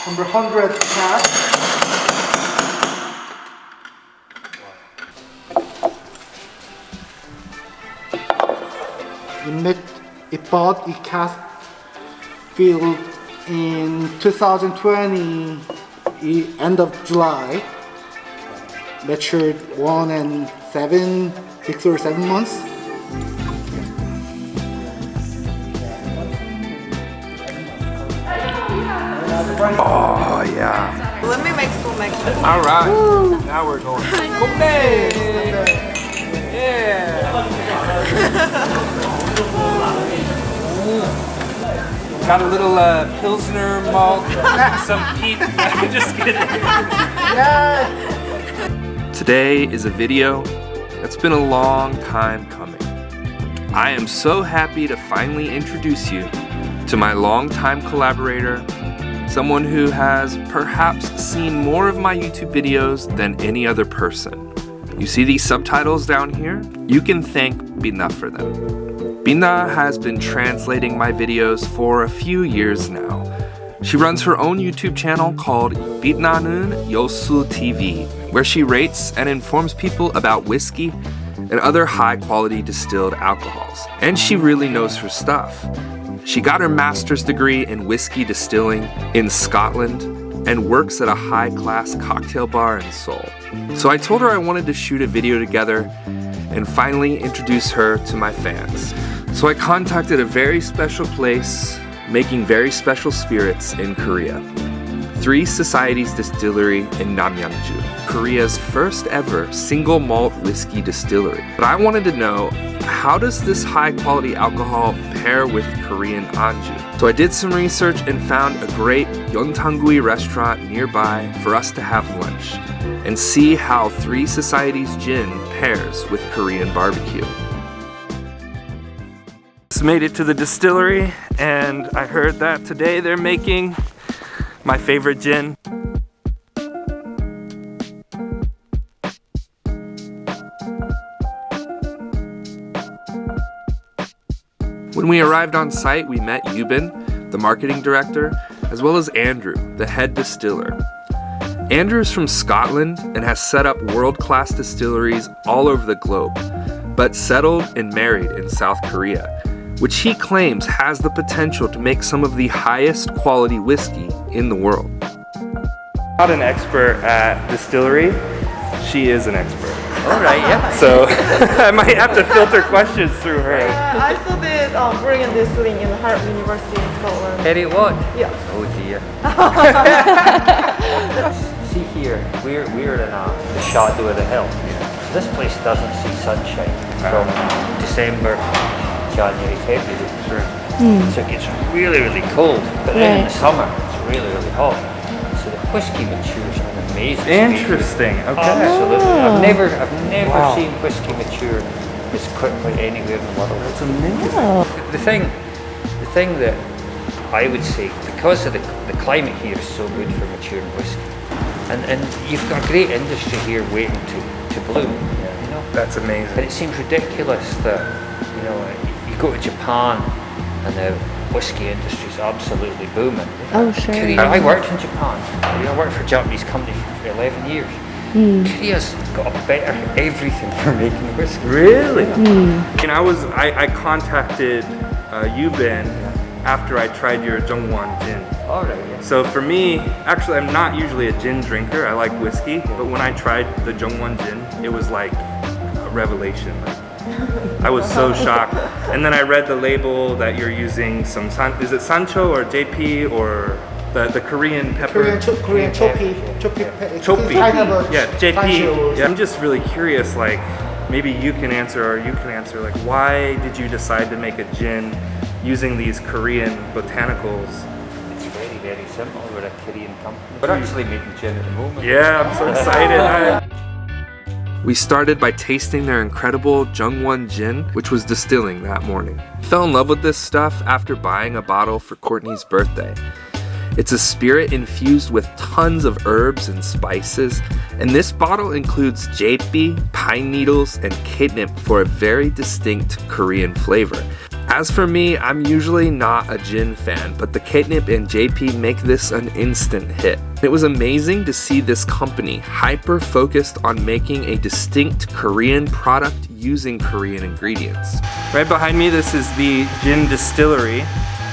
number 100 cask. It bought a cask filled in 2020, end of July. Matured 6 or 7 months. Oh yeah. Let me make some extra. All right. Woo. Now we're going. Kumne. Yeah. Got a little Pilsner malt, some peat. Just kidding. Yeah. Today is a video that's been a long time coming. I am so happy to finally introduce you to my longtime collaborator, someone who has perhaps seen more of my YouTube videos than any other person. You see these subtitles down here? You can thank Bitna for them. Bitna has been translating my videos for a few years now. She runs her own YouTube channel called Bitna는 요술TV, where she rates and informs people about whiskey and other high-quality distilled alcohols. And she really knows her stuff. She got her master's degree in whiskey distilling in Scotland and works at a high-class cocktail bar in Seoul. So I told her I wanted to shoot a video together and finally introduce her to my fans. So I contacted a very special place making very special spirits in Korea. Society's Distillery in Namyangju, Korea's first ever single malt whiskey distillery. But I wanted to know, how does this high quality alcohol pair with Korean anju? So I did some research and found a great 연탄구이 restaurant nearby for us to have lunch and see how Society's gin pairs with Korean barbecue. Just made it to the distillery and I heard that today they're making my favorite gin. When we arrived on site, we met Yubin, the marketing director, as well as Andrew, the head distiller. Andrew is from Scotland and has set up world-class distilleries all over the globe, but settled and married in South Korea, which he claims has the potential to make some of the highest quality whiskey in the world. Not an expert at distillery, she is an expert. Alright, yeah. So I might have to filter questions through her. I studied Korean distilling in Harvard University in Scotland. Harry what? Yeah. Oh dear. See here, we're in the shadow of the hill. So this place doesn't see sunshine from December, January, February. Sure. So it gets really, really cold. But then in the summer, it's really, really hot. So the whiskey matures at an amazing speed. Interesting. Okay. Absolutely. I've never seen whiskey mature as quickly anywhere in the world. That's amazing. The thing that I would say, because of the climate here is so good for maturing whiskey, and you've got a great industry here waiting to bloom. You know, That's amazing. and it seems ridiculous that you go to Japan and the whiskey industry is absolutely booming. Oh, sure. Korea, I worked in Japan. I worked for a Japanese company for 11 years. Korea's got a better everything for making whiskey. Really? And I contacted Yubin after I tried your Jungwon gin. Alright, yeah. So for me, actually I'm not usually a gin drinker, I like whiskey, but when I tried the Jungwon gin, it was like a revelation. I was so shocked. And then I read the label that you're using some, is it Sancho or JP or the Korean pepper? Korean chopi. Chopi. Kind of a Yeah, JP. Sancho. Yeah, I'm just really curious, like maybe you can answer or you can answer, like why did you decide to make a gin using these Korean botanicals? It's very, very simple. We're a Korean company. We're actually making gin at the moment. Yeah, I'm so excited. We started by tasting their incredible Jungwon gin, which was distilling that morning. Fell in love with this stuff after buying a bottle for Courtney's birthday. It's a spirit infused with tons of herbs and spices, and this bottle includes jepi, pine needles, and catnip for a very distinct Korean flavor. As for me, I'm usually not a gin fan, but the catnip and JP make this an instant hit. It was amazing to see this company hyper-focused on making a distinct Korean product using Korean ingredients. Right behind me, this is the gin distillery,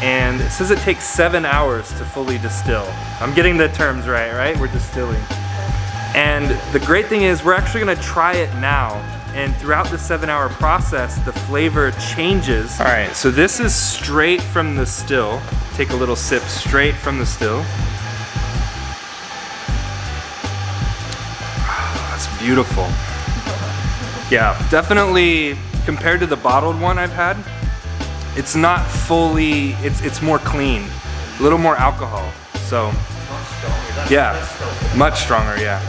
and it says it takes 7 hours to fully distill. I'm getting the terms right? We're distilling. And the great thing is we're actually gonna try it now. And throughout the 7-hour process, the flavor changes. All right, so this is straight from the still. Take a little sip straight from the still. That's beautiful. Yeah, definitely compared to the bottled one I've had, it's not fully, it's more clean, a little more alcohol. So, yeah, much stronger, yeah.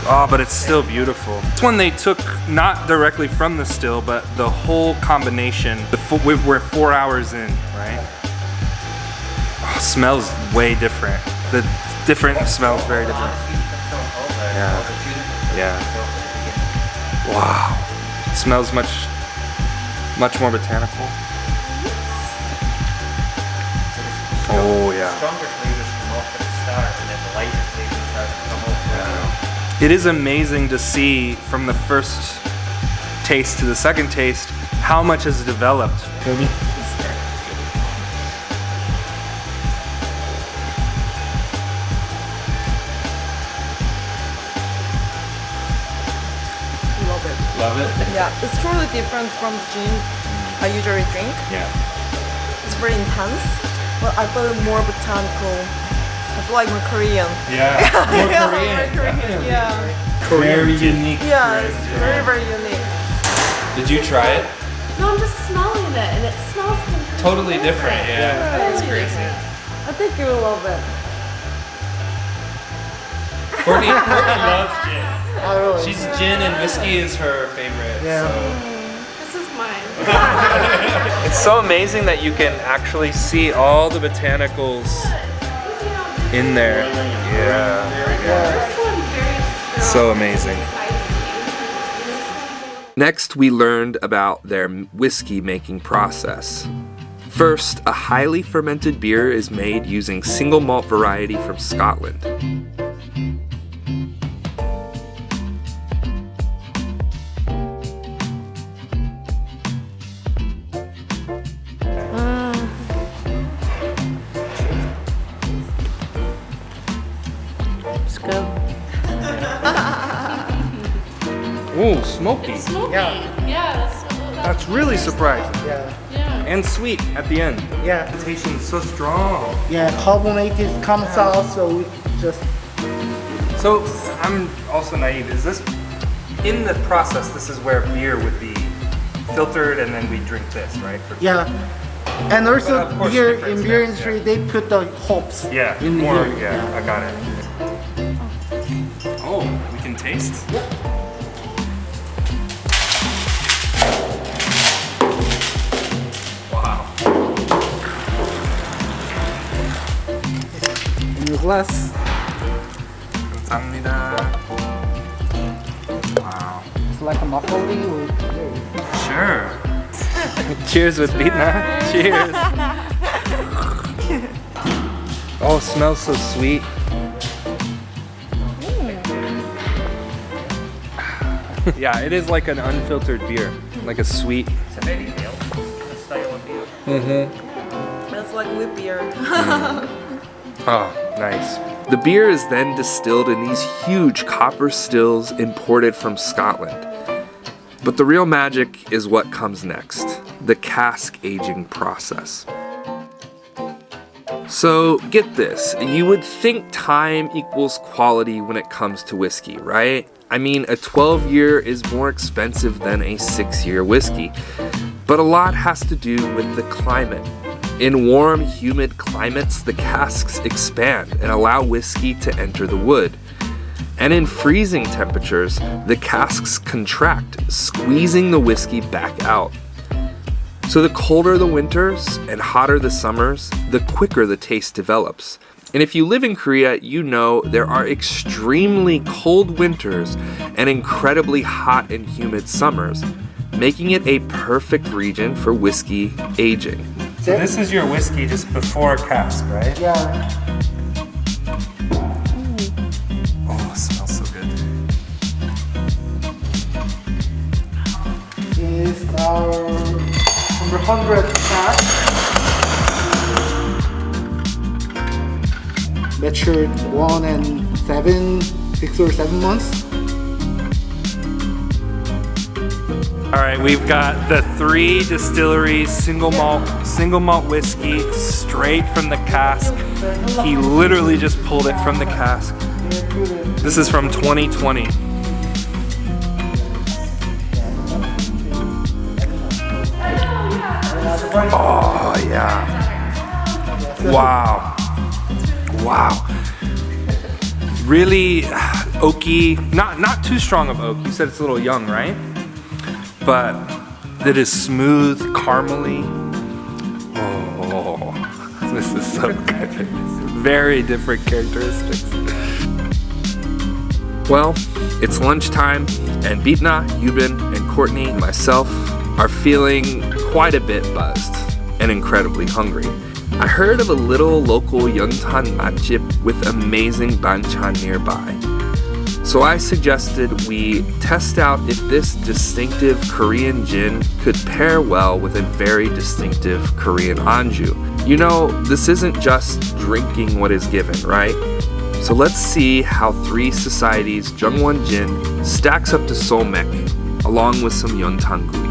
Oh, but it's still beautiful. This one they took not directly from the still, but the whole combination. We're 4 hours in, right? Oh, smells way different. The different smells very different. Yeah. Wow. It smells much more botanical. Oh yeah. Stronger flavors come off at the start, and then the lighter flavors start to come off. It is amazing to see from the first taste to the second taste how much has developed. Love it? Yeah, it's totally different from the gin I usually drink. Yeah. It's very intense, but I feel more botanical. I feel like more Korean. Yeah. More Yeah, Korean. more Korean. Yeah. Very unique. Yeah, it's very, very unique. Did you try it? No, I'm just smelling it, and it smells completely Totally different, yeah. That's crazy. I think you will love it. Courtney loves gin. Oh, really? She's gin and whiskey is her favorite. Yeah. This is mine. It's so amazing that you can actually see all the botanicals in there. Yeah. This one's very strong. So amazing. Next, we learned about their whiskey making process. First, a highly fermented beer is made using single malt variety from Scotland. Let's go. Ooh, smoky. Smoky. Yeah. That's really surprising. Yeah. Yeah. And sweet at the end. Yeah. The tasting is so strong. Yeah, carbonated comes out, so we just So I'm also naive. Is this in the process? This is where beer would be filtered, and then we drink this, right? yeah. And also But of course beer different in beer steps, industry yeah. they put the hops Yeah, in more. here. Yeah, I got it. Oh, we can taste. Wow. In your glass. 감사합니다. Wow. It's like a makgeolli or Sure. Cheers with Bitna. Cheers. Oh, it smells so sweet. Yeah, it is like an unfiltered beer, like a sweet. It's a very milk style of beer. It's like wheat beer. Oh, nice. The beer is then distilled in these huge copper stills imported from Scotland. But the real magic is what comes next, the cask aging process. So get this, you would think time equals quality when it comes to whiskey, right? I mean, a 12-year is more expensive than a 6-year whiskey. But a lot has to do with the climate. In warm, humid climates, the casks expand and allow whiskey to enter the wood. And in freezing temperatures, the casks contract, squeezing the whiskey back out. So the colder the winters and hotter the summers, the quicker the taste develops. And if you live in Korea, you know there are extremely cold winters and incredibly hot and humid summers. making it a perfect region for whiskey aging. So this is your whiskey just before cask, right? Yeah. Oh, it smells so good. Is our number 100 cask. Matured 1 and 6 or 7 months. All right, we've got the 3 distilleries single malt whiskey straight from the cask. He literally just pulled it from the cask. This is from 2020. Oh yeah. Wow. Wow. Really oaky, not too strong of oak. You said it's a little young, right? But it is smooth, caramely. Oh, this is so good. Very different characteristics. Well, it's lunchtime, and Bitna, Yubin, and Courtney, and myself are feeling quite a bit buzzed and incredibly hungry. I heard of a little local Yontan matjip with amazing banchan nearby. So I suggested we test out if this distinctive Korean gin could pair well with a very distinctive Korean anju. You know, this isn't just drinking what is given, right? So let's see how Three Society's Jungwon Gin stacks up to Somek, along with some 연탄구이.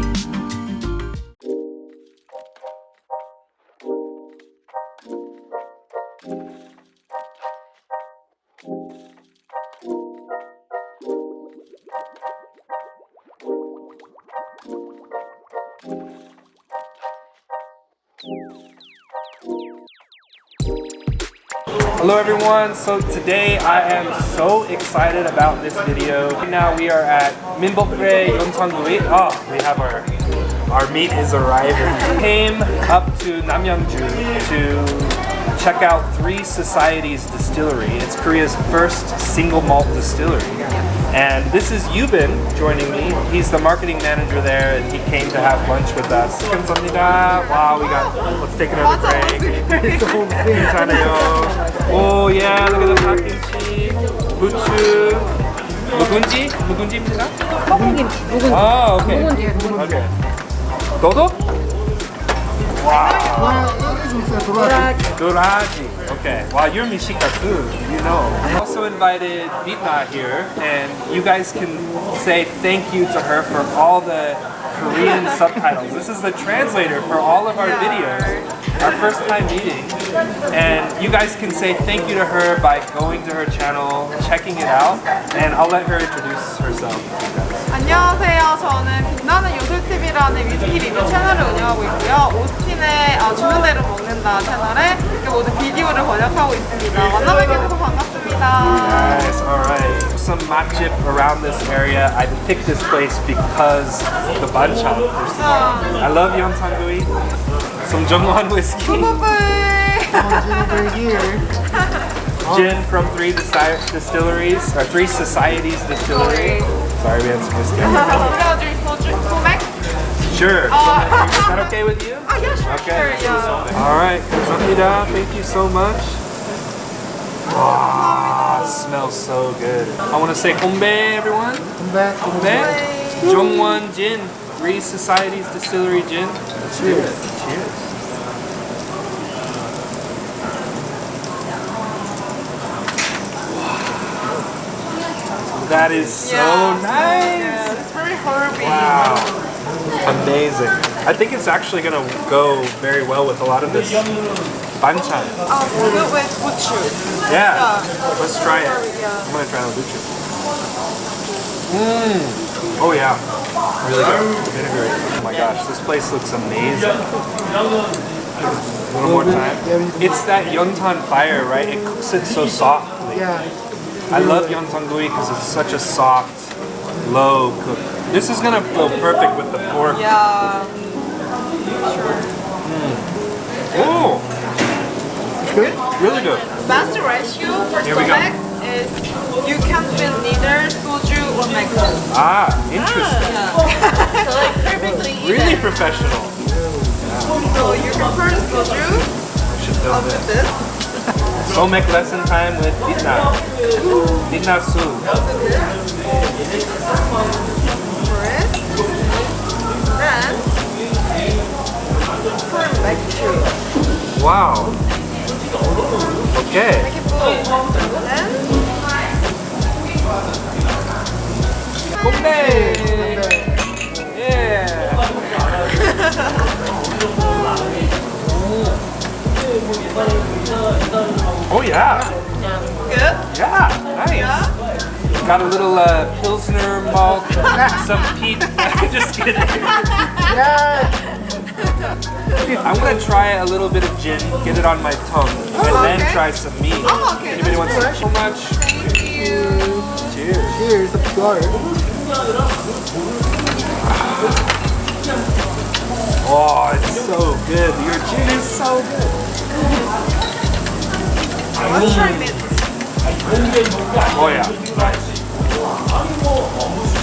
Hello everyone, so today I am so excited about this video. Now we are at Minbokre 연탄구이. Oh, we have our meat is arriving. Came up to Namyangju to check out Three Society's distillery. It's Korea's first single malt distillery. And this is Yubin joining me. He's the marketing manager there and he came to have lunch with us. 감사합니다. Wow, let's take another break. 괜찮아요. Oh yeah, look at the 닭김치, 부추, 묵은지입니다? Oh, okay. Okay. 너도? Wow. 도라지. Okay. Wow, you're Mishika too. You know. I also invited Bitna here, and you guys can say thank you to her for all the Korean subtitles. This is the translator for all of our videos. Our first time meeting, and you guys can say thank you to her by going to her channel, checking it out, and I'll let her introduce herself. 안녕하세요. 저는 빛나는 요술TV라는 위스키 리뷰 채널을 운영하고 있고요. 오스틴의 주는대로 먹는다 채널에 모든 비디오를 번역하고 있습니다. 만나뵙게 돼서 반갑습니다. Nice, alright. Some matjip around this area. I picked this place because the banchan. I love 연탄구이. Some Jungwon whiskey. Gin from Three Distilleries, or Three Societies Distillery. Sorry, we had some whiskey. Sure. Is that okay with you? Yeah, sure. Okay. Sure, yeah. Alright, 감사합니다. Thank you so much. Wow, smells so good. I want to say konbae, everyone. Konbae. Jungwon Gin, Three Societies Distillery Gin. Cheers. Cheers. That is so nice. Yeah, it's very herby. Wow. Amazing. I think it's actually going to go very well with a lot of this banchan. Good with buchu. Yeah. Let's try it. Yeah. I'm going to try the buchu. Oh yeah. Really good. Vinegary. Oh my gosh, this place looks amazing. One more time. It's that yontan fire, right? It cooks it so softly. Yeah. I love 연탄구이 because it's such a soft, low cook. This is gonna go perfect with the pork. Yeah. Oh, Good? really good. Best ratio for Here we go. Somek is you can fit neither soju or Mexican. Ah, interesting. Yeah. So like Really professional. So you can purchase the juice Should film of this. this. Home ec lesson time with Bitna. Bitna Su. For it. Then put it back to Wow. Okay. make it full. Then Kumne. Yeah. Oh yeah. good. Yeah. Nice. Got a little Pilsner malt, some peat. Just kidding. I'm gonna try a little bit of gin, get it on my tongue, and then okay. try some meat. Oh, okay, Anybody that's want so much? Thank you. Cheers. Cheers, of course. Oh, it's so good. Your gin is so good. Let's try mint. Oh yeah.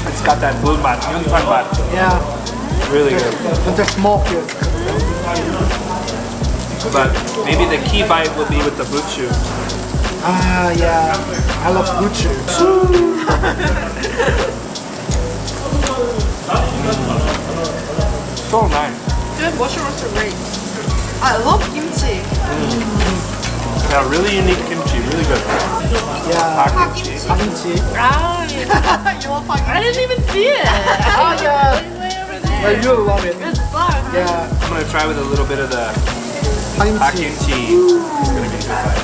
It's got that blue mat, 연탄 mat. Yeah. Really good. But the smoke is. But maybe the key bite will be with the buchu. Ah, yeah. I love butcher. So nice. Good mushrooms are great. I love kimchi. Yeah, really unique kimchi, really good. Yeah. Hot kimchi. Kimchi. You love I didn't even see it. Oh, yeah. Way over there. I really love it. It's fun. Yeah. I'm gonna try with a little bit of the hot Kimchi. kimchi. It's gonna be good.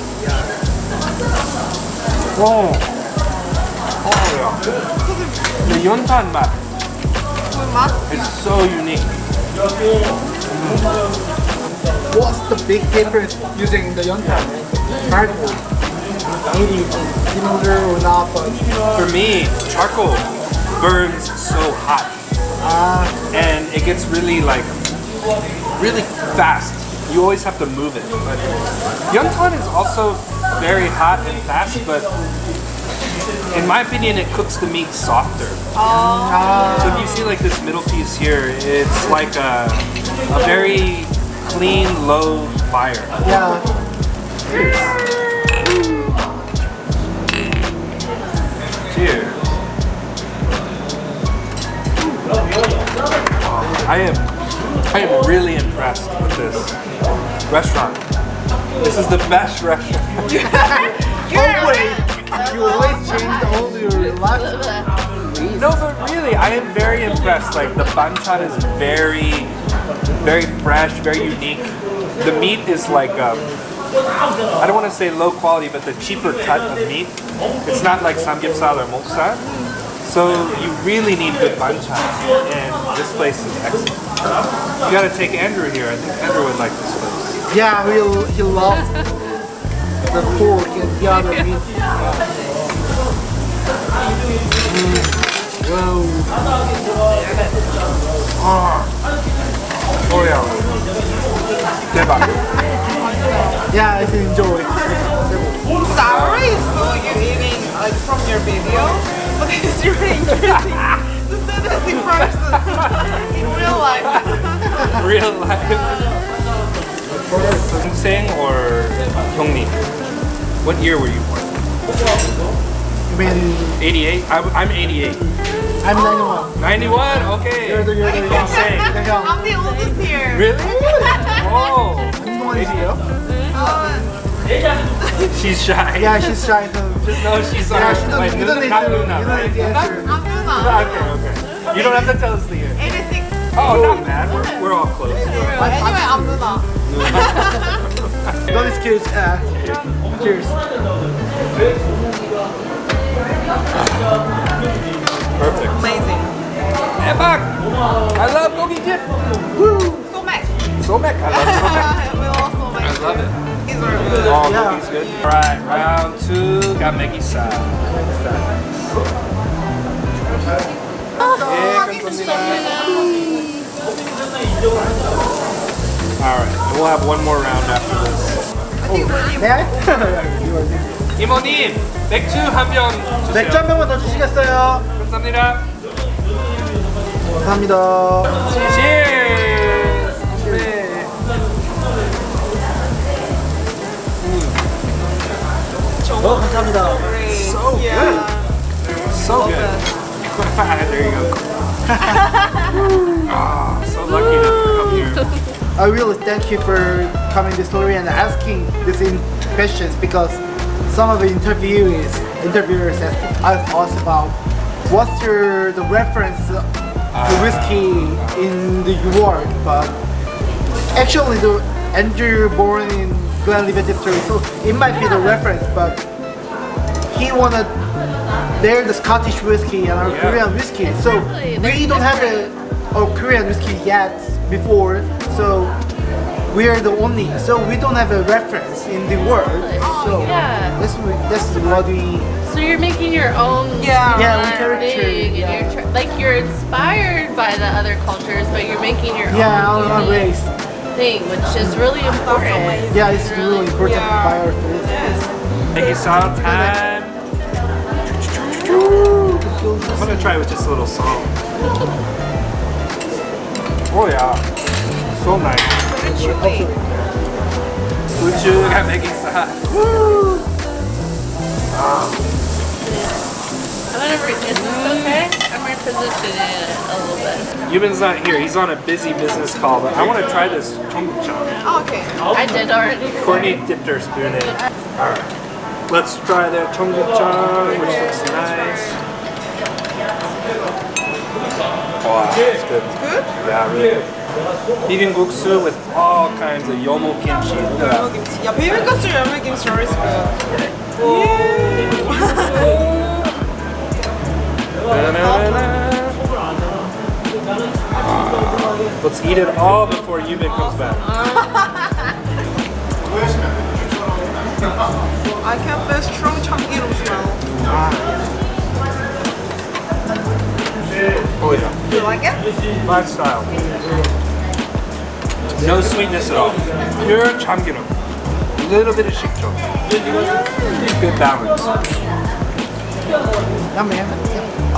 Whoa. Oh yeah. The 연탄 mat Good 맛? is so unique. What's the big difference using the yontan? Cardboard. Maybe similar or not, but For me, charcoal burns so hot. And it gets really really fast. You always have to move it. But 연탄 is also very hot and fast, but in my opinion, it cooks the meat softer. So if you see like this middle piece here, it's like a very clean, low fire. yeah. Cheers. I am really impressed with this restaurant. This is the best restaurant. Always. You always change all your life. No, but really, I am very impressed. Like the banchan is very fresh, very unique. The meat is like I don't want to say low quality, but the cheaper cut of meat. It's not like samgyeopsal or moksa. So you really need good banchan, and this place is excellent. You gotta take Andrew here. I think Andrew would like this place. Yeah, he loves the pork and the other meat. Whoa. Oh yeah. 대박. Yeah, I can enjoy. So I already saw you eating like from your video, but it's really interesting to see this in person, in real life. Real life. Sing or 형님? What year were you born? You mean 88? I'm 88. I'm 91. 91? Okay. You're the Sing. I'm the oldest here. Really? Oh. 91이에요? She's shy. Yeah, she's shy. So Just know she's yeah, our she like, doesn't, you don't need not to. Luna, You don't right? need to answer. I'm Luna. Okay. You don't have to tell us the year. 86. Oh, not bad. We're all close. Anyway, I'm Luna. Don't excuse. Cheers. Perfect. Amazing. 대박! I love gogi dip. Somek. Somek. I love somek. We love Somek. I love it. He's very good. Oh, Yeah. gogi's good. Alright, round 2. 갈매기살. Alright, and we'll have one more round after this. May I? 이모님, 맥주 한 병 주세요. 맥주 한 병만 더 주시겠어요? 감사합니다. 감사합니다. Cheers! 감사합니다. So good. So good. There you go. Ah, so lucky to come here. I really thank you for coming to the story and asking these questions because some of the interviewers asked us about what's the reference to whiskey in the world, but actually Andrew born in Glenlivet Distillery, so it might be the reference, but he wanted they're the Scottish whiskey and our Korean whiskey, so we don't have a Korean whiskey yet before, so we are the only, so we don't have a reference in the world. So that's what we. So you're making your own own character, thing, and you're like you're inspired by the other cultures, but you're making your our own unique race. thing, which is really important. Yeah, it's really important to buy our food. 갈매기살 time. I'm gonna try with just a little salt. Oh yeah, so nice. 우주 갈매기살. I'm gonna is this okay? I'm gonna position it a little bit. Yuben's not here. He's on a busy business call, but I want to try this 청국장. Okay. I did already. Courtney dipped her spoon in. All right, let's try the 청국장, which looks nice. Wow, it's good. Good? Yeah, really good. 비빔국수 with all kinds of yomo kimchi. Look at that. 김치. 야, 비빔국수 열무김치 always good. Let's eat it all before Yuben comes back. I can feel strong 참기름 smell. Oh yeah, You like it? my style. No sweetness at all. Pure 참기름. A little bit of 식초. Good balance.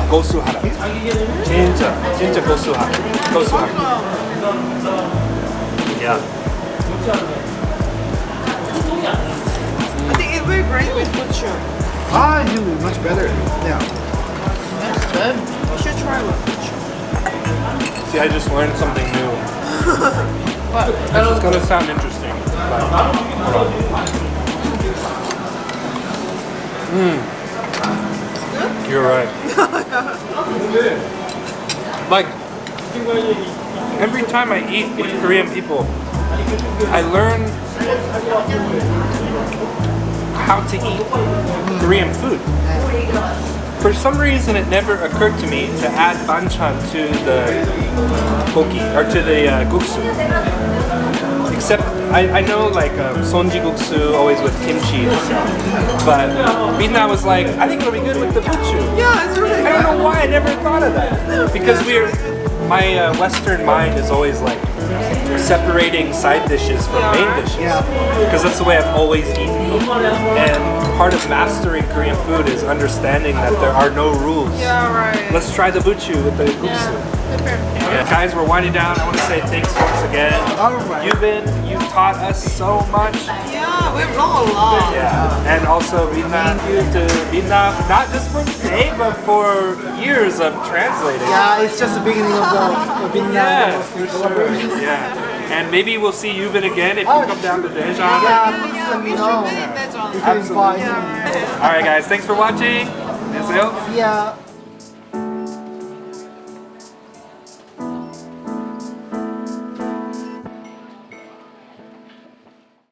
고수하라. 진짜 고수하라. 고수하라. Yeah. I think it will be great with butcher. It will be much better. Yeah. That's good. You should try with butcher. See, I just learned something new. What? This is gonna sound interesting. But, hold on. You're right. Like, every time I eat with Korean people, I learn how to eat Korean food. For some reason, it never occurred to me to add banchan to the gogi or to the guksu. Except I know like sonji guksu always with kimchi and stuff. But Bitna was like, I think it'll be good with the buchu. Yeah, it's really I don't know why I never thought of that. Because my Western mind is always like separating side dishes from main dishes. Because that's the way I've always eaten. And part of mastering Korean food is understanding that there are no rules. Yeah, right. Let's try the buchu with the guksu. Yeah. Guys, we're winding down. I want to say thanks once again. Alright. You've taught us so much. Yeah, we've learned a lot. Yeah, and also Bitna, thank you to Bitna, not just for today, but for years of translating. Yeah, it's just the beginning of the Bitna. Yeah, for sure. Yeah, and maybe we'll see Yuben again if you come down to Daejeon. Yeah, please let me know. Really, that's all. If you invite me. All right, guys, thanks for watching. 안녕하세요. Yeah.